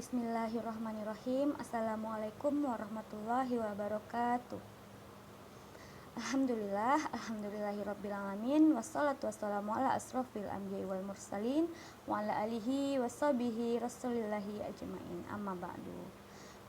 Bismillahirrahmanirrahim. Assalamualaikum warahmatullahi wabarakatuh. Alhamdulillahirrabbilalamin. Wassalatu wassalamu ala asrofil anbiya'i wal mursalin wa ala alihi wassabihi rasulillahi ajma'in. Amma ba'du.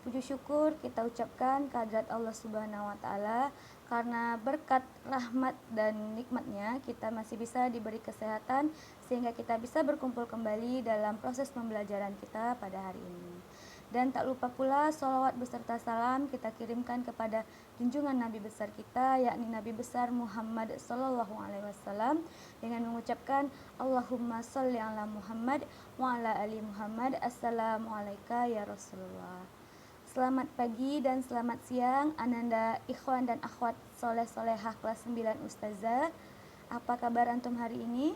Puji syukur kita ucapkan kehadirat Allah Subhanahu wa Ta'ala, karena berkat rahmat dan nikmatnya kita masih bisa diberi kesehatan sehingga kita bisa berkumpul kembali dalam proses pembelajaran kita pada hari ini. Dan tak lupa pula sholawat beserta salam kita kirimkan kepada junjungan Nabi besar kita, yakni Nabi besar Muhammad Sallallahu Alaihi Wasallam, dengan mengucapkan Allahumma sholli ala Muhammad wa ala ali Muhammad. Assalamualaikum ya Rasulullah. Selamat pagi dan selamat siang Ananda ikhwan dan akhwat soleh-solehah kelas 9 Ustazah. Apa kabar antum hari ini?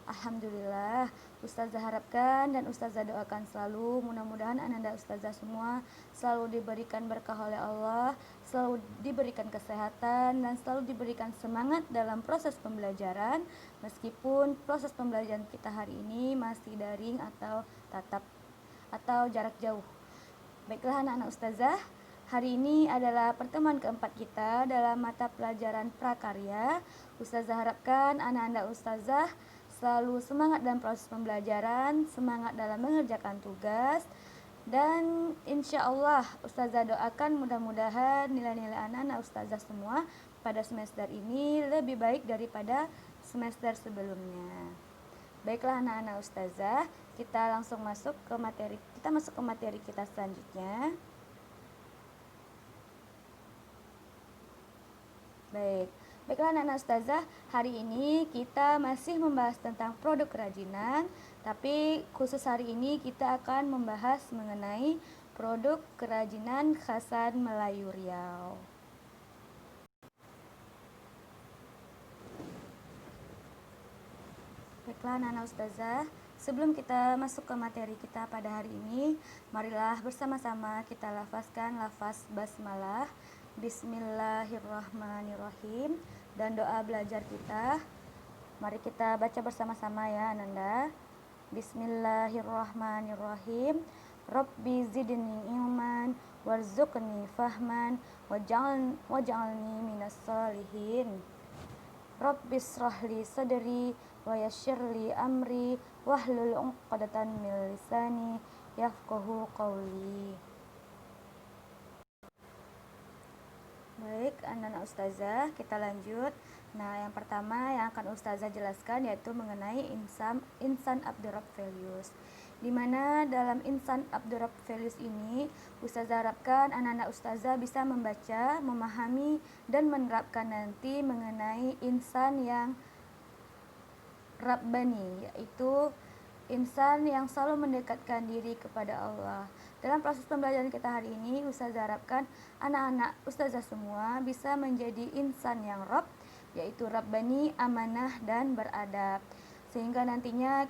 Alhamdulillah, Ustazah harapkan dan Ustazah doakan selalu, mudah-mudahan Ananda Ustazah semua selalu diberikan berkah oleh Allah, selalu diberikan kesehatan, dan selalu diberikan semangat dalam proses pembelajaran, meskipun proses pembelajaran kita hari ini masih daring atau tatap atau jarak jauh. Baiklah anak-anak Ustazah, hari ini adalah pertemuan keempat kita dalam mata pelajaran prakarya. Ustazah harapkan anak-anak Ustazah selalu semangat dalam proses pembelajaran, semangat dalam mengerjakan tugas, dan insya Allah Ustazah doakan mudah-mudahan nilai-nilai anak-anak Ustazah semua pada semester ini lebih baik daripada semester sebelumnya. Baiklah anak-anak Ustazah, kita langsung masuk ke materi kita selanjutnya. Baiklah anak-anak Ustazah, hari ini kita masih membahas tentang produk kerajinan, tapi khusus hari ini kita akan membahas mengenai produk kerajinan khasan Melayu Riau. Baiklah anak-anak Ustazah, sebelum kita masuk ke materi kita pada hari ini, marilah bersama-sama kita lafazkan lafaz basmalah, Bismillahirrahmanirrahim, dan doa belajar kita. Mari kita baca bersama-sama ya Ananda. Bismillahirrahmanirrahim. Rabbi zidni ilman warzuqni fahman waj'alni minas sholihin. Rabbi shrahli sadri wa yassirli amri wahlul 'uqdatan min lisani yafqahu qawli. Baik, anak-anak Ustazah, kita lanjut. Nah, yang pertama yang akan Ustazah jelaskan yaitu mengenai insan Abdurrabvelius. Di mana dalam insan Abdurrabvelius ini Ustazah harapkan anak-anak Ustazah bisa membaca, memahami, dan menerapkan nanti mengenai insan yang Rabbani, yaitu insan yang selalu mendekatkan diri kepada Allah. Dalam proses pembelajaran kita hari ini, Ustazah harapkan anak-anak Ustazah semua bisa menjadi insan yang Rabb, yaitu Rabbani, amanah, dan beradab. Sehingga nantinya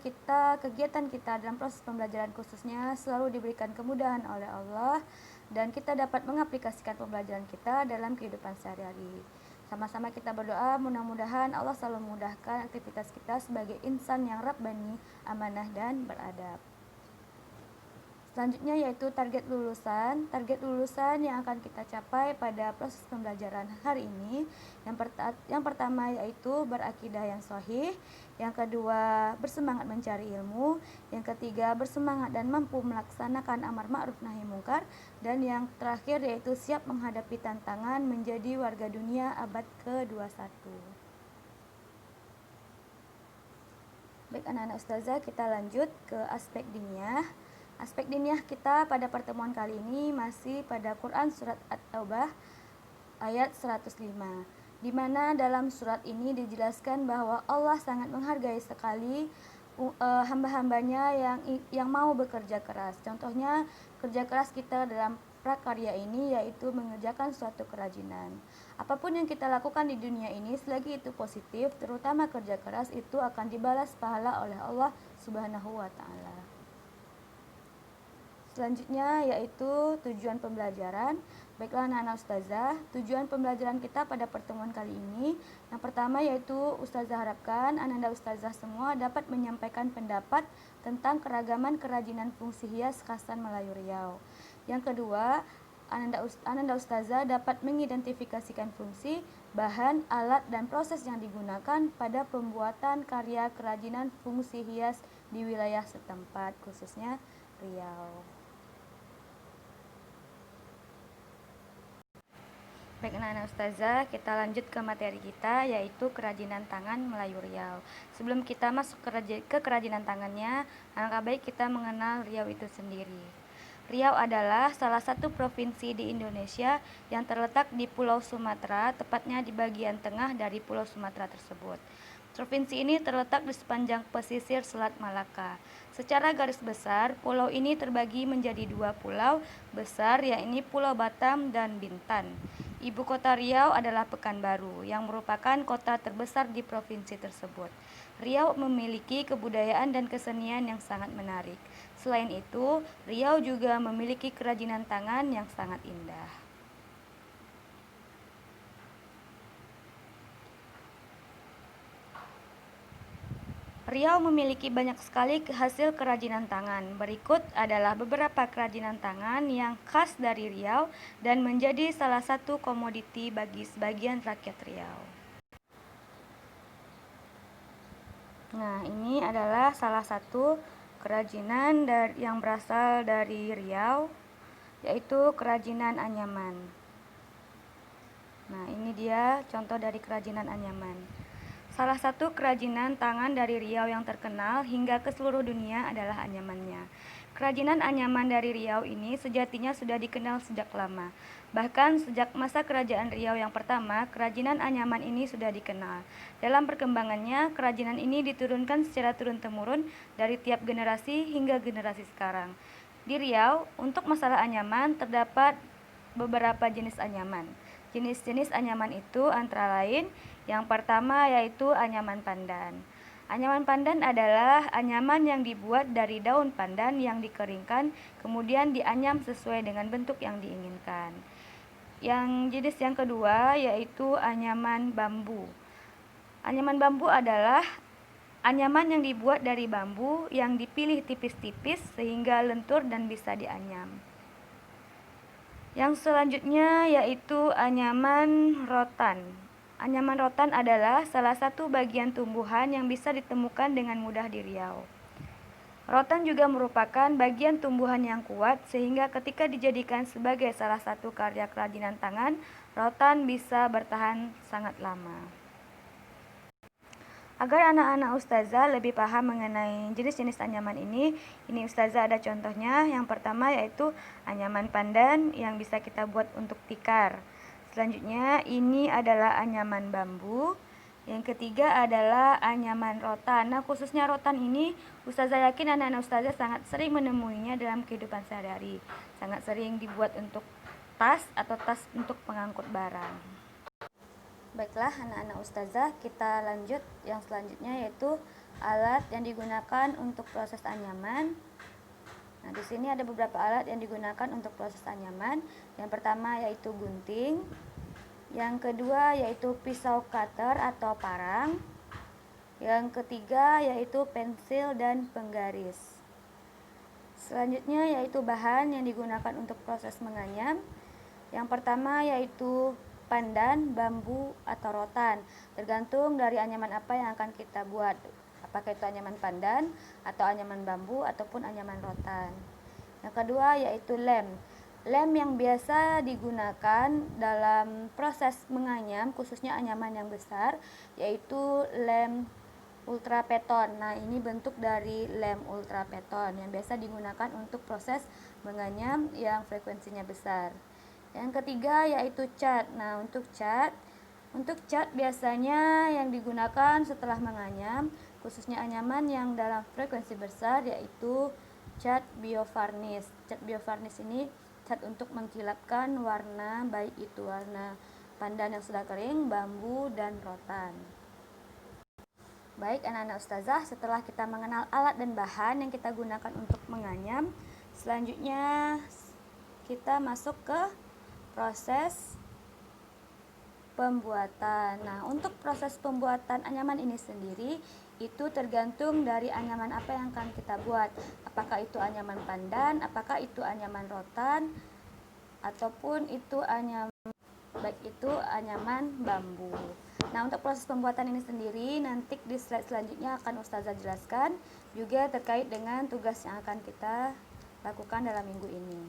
kegiatan kita dalam proses pembelajaran khususnya selalu diberikan kemudahan oleh Allah, dan kita dapat mengaplikasikan pembelajaran kita dalam kehidupan sehari-hari. Sama-sama kita berdoa mudah-mudahan Allah selalu memudahkan aktivitas kita sebagai insan yang Rabbani, amanah, dan beradab. Selanjutnya yaitu target lulusan. Target lulusan yang akan kita capai pada proses pembelajaran hari ini, yang pertama yaitu berakidah yang sahih, yang kedua bersemangat mencari ilmu, yang ketiga bersemangat dan mampu melaksanakan amar ma'ruf nahi mungkar, dan yang terakhir yaitu siap menghadapi tantangan menjadi warga dunia abad ke-21. Baik anak-anak Ustazah, kita lanjut ke aspek diniyah. Aspek diniyah kita pada pertemuan kali ini masih pada Quran Surat At-Taubah ayat 105, di mana dalam surat ini dijelaskan bahwa Allah sangat menghargai sekali hamba-hambanya yang mau bekerja keras. Contohnya kerja keras kita dalam prakarya ini yaitu mengerjakan suatu kerajinan. Apapun yang kita lakukan di dunia ini selagi itu positif, terutama kerja keras, itu akan dibalas pahala oleh Allah Subhanahu wa Ta'ala. Selanjutnya yaitu tujuan pembelajaran. Baiklah anak-anak ustazah, tujuan pembelajaran kita pada pertemuan kali ini yang pertama yaitu ustazah harapkan ananda ustazah semua dapat menyampaikan pendapat tentang keragaman kerajinan fungsi hias khasan Melayu Riau. Yang kedua, ananda ustazah dapat mengidentifikasikan fungsi, bahan, alat, dan proses yang digunakan pada pembuatan karya kerajinan fungsi hias di wilayah setempat, khususnya Riau. Baik anak-anak ustazah, kita lanjut ke materi kita yaitu kerajinan tangan Melayu Riau. Sebelum kita masuk ke kerajinan tangannya, alangkah baik kita mengenal Riau itu sendiri. Riau adalah salah satu provinsi di Indonesia yang terletak di Pulau Sumatera, tepatnya di bagian tengah dari Pulau Sumatera tersebut. Provinsi ini terletak di sepanjang pesisir Selat Malaka. Secara garis besar, pulau ini terbagi menjadi dua pulau besar, yaitu Pulau Batam dan Bintan. Ibu kota Riau adalah Pekanbaru, yang merupakan kota terbesar di provinsi tersebut. Riau memiliki kebudayaan dan kesenian yang sangat menarik. Selain itu, Riau juga memiliki kerajinan tangan yang sangat indah. Riau memiliki banyak sekali hasil kerajinan tangan. Berikut adalah beberapa kerajinan tangan yang khas dari Riau dan menjadi salah satu komoditi bagi sebagian rakyat Riau. Nah, ini adalah salah satu kerajinan yang berasal dari Riau, yaitu kerajinan anyaman. Nah, ini dia contoh dari kerajinan anyaman. Salah satu kerajinan tangan dari Riau yang terkenal hingga ke seluruh dunia adalah anyamannya. Kerajinan anyaman dari Riau ini sejatinya sudah dikenal sejak lama. Bahkan sejak masa kerajaan Riau yang pertama, kerajinan anyaman ini sudah dikenal. Dalam perkembangannya, kerajinan ini diturunkan secara turun-temurun dari tiap generasi hingga generasi sekarang. Di Riau, untuk masalah anyaman terdapat beberapa jenis anyaman. Jenis-jenis anyaman itu antara lain yang pertama yaitu anyaman pandan. Anyaman pandan adalah anyaman yang dibuat dari daun pandan yang dikeringkan kemudian dianyam sesuai dengan bentuk yang diinginkan. Yang jenis yang kedua yaitu anyaman bambu. Anyaman bambu adalah anyaman yang dibuat dari bambu yang dipilih tipis-tipis sehingga lentur dan bisa dianyam. Yang selanjutnya yaitu anyaman rotan. Anyaman rotan adalah salah satu bagian tumbuhan yang bisa ditemukan dengan mudah di Riau. Rotan juga merupakan bagian tumbuhan yang kuat sehingga ketika dijadikan sebagai salah satu karya kerajinan tangan, rotan bisa bertahan sangat lama. Agar anak-anak ustazah lebih paham mengenai jenis-jenis anyaman ini ustazah ada contohnya. Yang pertama yaitu anyaman pandan yang bisa kita buat untuk tikar. Selanjutnya ini adalah anyaman bambu. Yang ketiga adalah anyaman rotan. Nah, khususnya rotan ini ustazah yakin anak-anak ustazah sangat sering menemuinya dalam kehidupan sehari-hari. Sangat sering dibuat untuk tas atau tas untuk pengangkut barang. Baiklah anak-anak ustazah, kita lanjut yang selanjutnya yaitu alat yang digunakan untuk proses anyaman. Nah, di sini ada beberapa alat yang digunakan untuk proses anyaman. Yang pertama yaitu gunting. Yang kedua yaitu pisau cutter atau parang. Yang ketiga yaitu pensil dan penggaris. Selanjutnya yaitu bahan yang digunakan untuk proses menganyam. Yang pertama yaitu pandan, bambu, atau rotan, tergantung dari anyaman apa yang akan kita buat, apakah itu anyaman pandan, atau anyaman bambu, ataupun anyaman rotan. Yang kedua yaitu lem. Lem yang biasa digunakan dalam proses menganyam, khususnya anyaman yang besar, yaitu lem ultrapeton. Nah, ini bentuk dari lem ultrapeton yang biasa digunakan untuk proses menganyam yang frekuensinya besar. Yang ketiga yaitu cat. Nah, untuk cat biasanya yang digunakan setelah menganyam, khususnya anyaman yang dalam frekuensi besar, yaitu cat biovarnis. Cat biovarnis ini cat untuk mengkilapkan warna, baik itu warna pandan yang sudah kering, bambu, dan rotan. Baik anak-anak ustazah, setelah kita mengenal alat dan bahan yang kita gunakan untuk menganyam, Selanjutnya kita masuk ke proses pembuatan. Nah, untuk proses pembuatan anyaman ini sendiri itu tergantung dari anyaman apa yang akan kita buat. Apakah itu anyaman pandan, apakah itu anyaman rotan, ataupun itu anyaman baik itu anyaman bambu. Nah, untuk proses pembuatan ini sendiri nanti di slide selanjutnya akan Ustazah jelaskan juga terkait dengan tugas yang akan kita lakukan dalam minggu ini.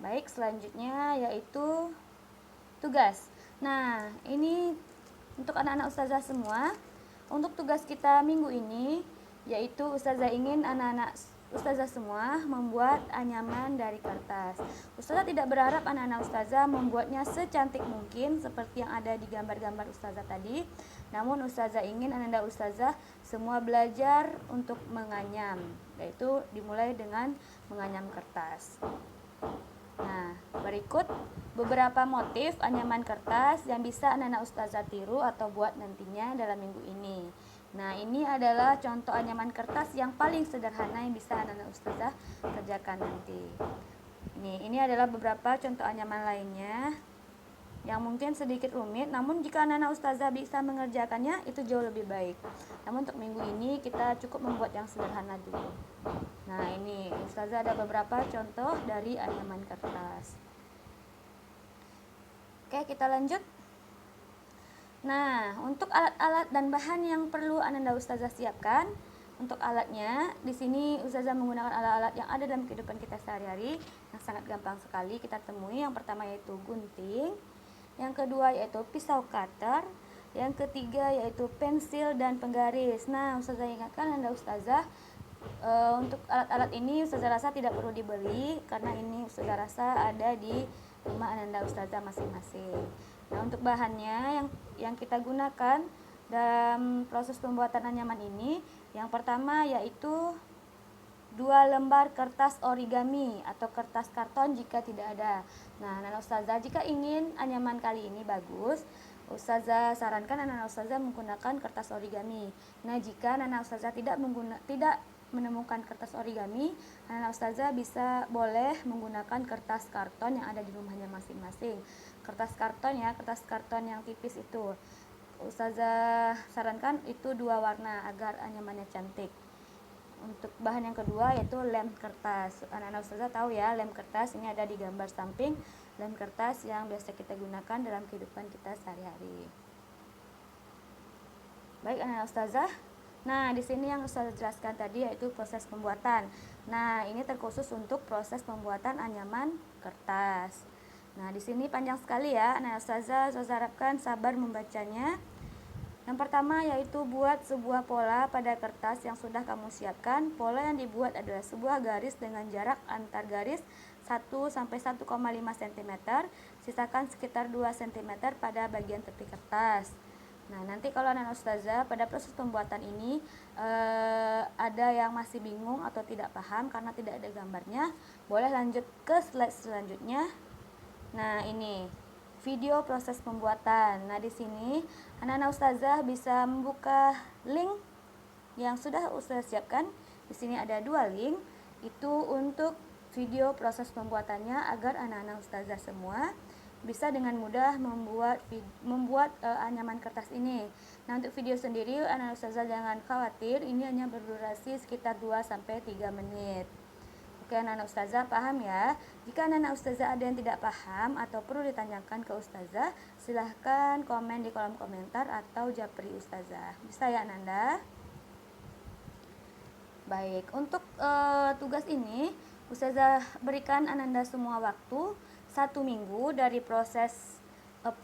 Baik, selanjutnya yaitu tugas. Nah, ini untuk anak-anak Ustazah semua. Untuk tugas kita minggu ini yaitu Ustazah ingin anak-anak Ustazah semua membuat anyaman dari kertas. Ustazah tidak berharap anak-anak Ustazah membuatnya secantik mungkin seperti yang ada di gambar-gambar Ustazah tadi. Namun Ustazah ingin anak-anak Ustazah semua belajar untuk menganyam, yaitu dimulai dengan menganyam kertas. Nah, berikut beberapa motif anyaman kertas yang bisa anak-anak Ustazah tiru atau buat nantinya dalam minggu ini. Nah, ini adalah contoh anyaman kertas yang paling sederhana yang bisa anak-anak Ustazah kerjakan nanti. Ini adalah beberapa contoh anyaman lainnya yang mungkin sedikit rumit, namun jika anak-anak Ustazah bisa mengerjakannya itu jauh lebih baik. Namun untuk minggu ini kita cukup membuat yang sederhana dulu. Nah, ini Ustazah ada beberapa contoh dari anyaman kertas. Oke, kita lanjut. Nah, untuk alat-alat dan bahan yang perlu Ananda Ustazah siapkan, untuk alatnya di sini Ustazah menggunakan alat-alat yang ada dalam kehidupan kita sehari-hari yang sangat gampang sekali kita temui. Yang pertama yaitu gunting, yang kedua yaitu pisau cutter, yang ketiga yaitu pensil dan penggaris. Nah, Ustazah ingatkan Ananda Ustazah untuk alat-alat ini Ustazah rasa tidak perlu dibeli karena ini Ustazah rasa ada di rumah Ananda Ustazah masing-masing. Nah, untuk bahannya yang kita gunakan dalam proses pembuatan anyaman ini, yang pertama yaitu 2 lembar kertas origami atau kertas karton jika tidak ada. Nah, Nana Ustazah jika ingin anyaman kali ini bagus, Ustazah sarankan Nana Ustazah menggunakan kertas origami. Nah, jika Nana Ustazah tidak menemukan kertas origami, Nana Ustazah boleh menggunakan kertas karton yang ada di rumahnya masing-masing. Kertas karton ya, kertas karton yang tipis itu. Ustazah sarankan itu 2 warna agar anyamannya cantik. Untuk bahan yang kedua yaitu lem kertas. Anak-anak Ustazah tahu ya, lem kertas ini ada di gambar samping, lem kertas yang biasa kita gunakan dalam kehidupan kita sehari-hari. Baik anak-anak Ustazah. Nah, di sini yang Ustazah jelaskan tadi yaitu proses pembuatan. Nah, ini terkhusus untuk proses pembuatan anyaman kertas. Nah, di sini panjang sekali ya anak-anak Ustazah harapkan sabar membacanya. Yang pertama yaitu buat sebuah pola pada kertas yang sudah kamu siapkan. Pola yang dibuat adalah sebuah garis dengan jarak antar garis 1 sampai 1,5 cm. Sisakan sekitar 2 cm pada bagian tepi kertas. Nah, nanti kalau anak Ustazah pada proses pembuatan ini ada yang masih bingung atau tidak paham karena tidak ada gambarnya, boleh lanjut ke slide selanjutnya. Nah, ini video proses pembuatan. Nah, di sini anak-anak Ustazah bisa membuka link yang sudah Ustazah siapkan. Di sini ada 2 link. Itu untuk video proses pembuatannya agar anak-anak Ustazah semua bisa dengan mudah membuat anyaman kertas ini. Nah, untuk video sendiri anak-anak Ustazah jangan khawatir, ini hanya berdurasi sekitar 2 sampai 3 menit. Oke, anak-anak Ustazah paham ya? Jika anak-anak Ustazah ada yang tidak paham atau perlu ditanyakan ke Ustazah, silahkan komen di kolom komentar atau japri Ustazah. Bisa ya Ananda? Baik, untuk tugas ini Ustazah berikan Ananda semua waktu 1 minggu dari proses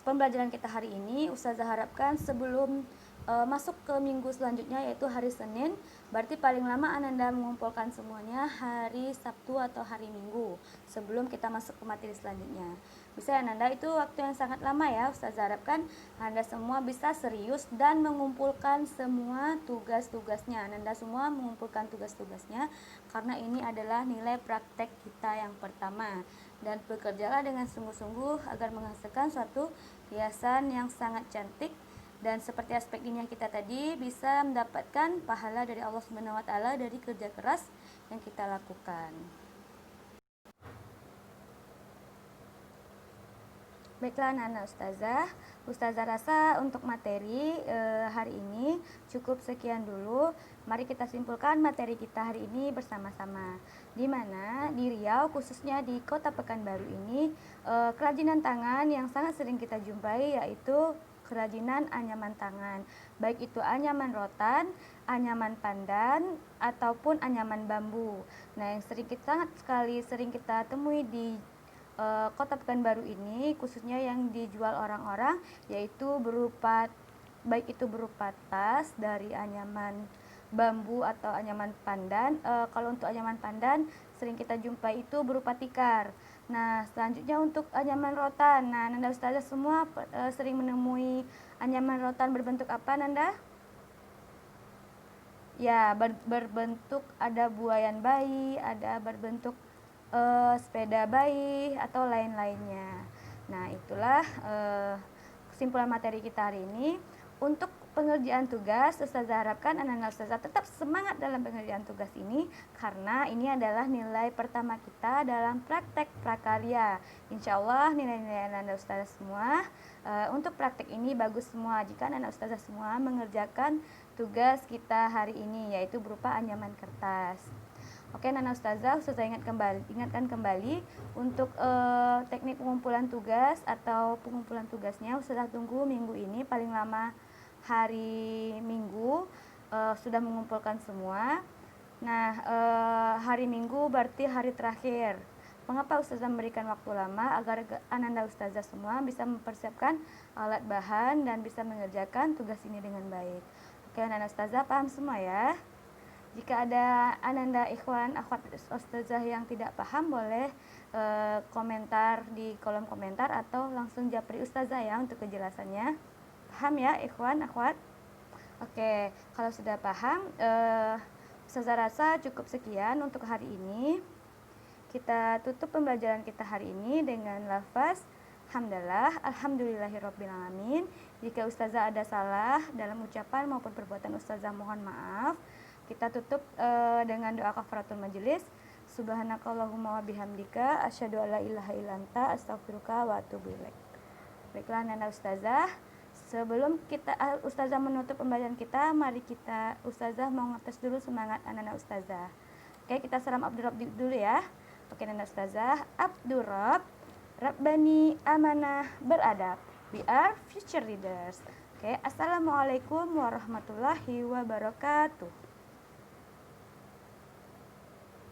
pembelajaran kita hari ini. Ustazah harapkan sebelum masuk ke minggu selanjutnya yaitu hari Senin, berarti paling lama Ananda mengumpulkan semuanya hari Sabtu atau hari Minggu sebelum kita masuk ke materi selanjutnya. Bisa Ananda, itu waktu yang sangat lama ya. Ustazah harapkan Anda semua bisa serius dan mengumpulkan semua tugas-tugasnya. Ananda semua mengumpulkan tugas-tugasnya karena ini adalah nilai praktek kita yang pertama. Dan bekerjalah dengan sungguh-sungguh agar menghasilkan suatu hiasan yang sangat cantik. Dan seperti aspek ini yang kita tadi bisa mendapatkan pahala dari Allah Subhanahu wa taala dari kerja keras yang kita lakukan. Baiklah anak-anak Ustazah rasa untuk materi hari ini cukup sekian dulu. Mari kita simpulkan materi kita hari ini bersama-sama. Di mana di Riau, khususnya di Kota Pekanbaru ini, kerajinan tangan yang sangat sering kita jumpai yaitu kerajinan anyaman tangan. Baik itu anyaman rotan, anyaman pandan, ataupun anyaman bambu. Nah, yang sangat sekali sering kita temui di Kota Pekanbaru ini, khususnya yang dijual orang-orang, yaitu baik itu berupa tas dari anyaman bambu atau anyaman pandan. Kalau untuk anyaman pandan sering kita jumpai itu berupa tikar. Nah, selanjutnya untuk anyaman rotan. Nah, Nanda Ustazah semua sering menemui anyaman rotan berbentuk apa, Nanda? Ya, berbentuk ada buayan bayi, ada berbentuk sepeda bayi atau lain-lainnya. Nah, itulah kesimpulan materi kita hari ini. Untuk pengerjaan tugas, Ustazah harapkan anak-anak Ustazah tetap semangat dalam pengerjaan tugas ini, karena ini adalah nilai pertama kita dalam praktek prakarya. Insya Allah nilai-nilai anak-anak Ustazah semua untuk praktek ini bagus semua jika anak-anak Ustazah semua mengerjakan tugas kita hari ini, yaitu berupa anyaman kertas. Oke, Nana Ustazah ingatkan kembali untuk teknik pengumpulan tugas atau pengumpulan tugasnya Ustazah tunggu minggu ini, paling lama hari Minggu sudah mengumpulkan semua. Nah, hari Minggu berarti hari terakhir. Mengapa Ustazah memberikan waktu lama? Agar Ananda Ustazah semua bisa mempersiapkan alat bahan dan bisa mengerjakan tugas ini dengan baik. Oke, Ananda Ustazah paham semua ya? Jika ada Ananda ikhwan akhwat Ustazah yang tidak paham, boleh komentar di kolom komentar atau langsung japri Ustazah ya untuk kejelasannya. Paham ya ikhwan akhwat? Oke, kalau sudah paham, Ustazah rasa cukup sekian untuk hari ini. Kita tutup pembelajaran kita hari ini dengan lafaz hamdalah, alhamdulillahirrabbilalamin. Jika Ustazah ada salah dalam ucapan maupun perbuatan Ustazah, mohon maaf. Kita tutup dengan doa kafaratul majelis. Subhanakallahumma wa bihamdika asyhadu alla ilaha illa anta astaghfiruka wa atubu ilaik. Baiklah Nanda Ustazah, sebelum Ustazah menutup pembelajaran kita, mari kita Ustazah mau ngetes dulu semangat anak-anak Ustazah. Oke, kita salam Abdurrab dulu ya. Oke Nanda Ustazah, Abdurrab, Rabbani, amanah, beradab. We are future leaders. Oke, assalamualaikum warahmatullahi wabarakatuh.